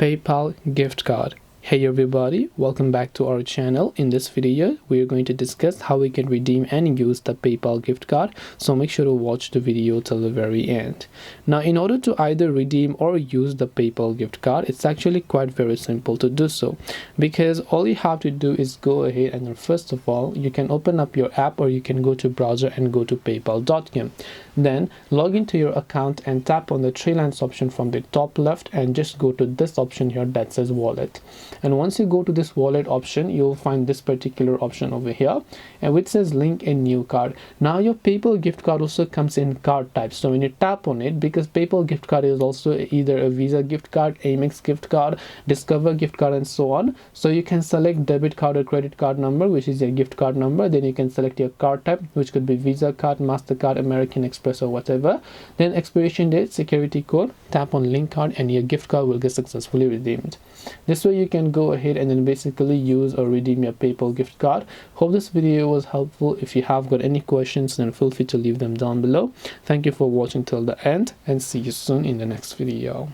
PayPal gift card. Hey everybody, welcome back to our channel. In this video we are going to discuss how we can redeem and use the PayPal gift card, so make sure to watch the video till the very end. Now, in order to either redeem or use the PayPal gift card, it's actually quite very simple to do so, because all you have to do is go ahead and first of all you can open up your app, or you can go to browser and go to paypal.com. Then log into your account and tap on the three lines option from the top left and just go to this option here that says wallet. And once you go to this wallet option, you'll find this particular option over here, and which says link a new card. Now your PayPal gift card also comes in card type, so when you tap on it, because PayPal gift card is also either a Visa gift card, Amex gift card, Discover gift card, and so on, so you can select debit card or credit card number, which is your gift card number. Then you can select your card type, which could be Visa card, MasterCard, American Express, or whatever. Then expiration date, security code, tap on link card, and your gift card will get successfully redeemed. This way you can go ahead and then basically use or redeem your PayPal gift card. Hope this video was helpful. If you have got any questions, then feel free to leave them down below. Thank you for watching till the end, and see you soon in the next video.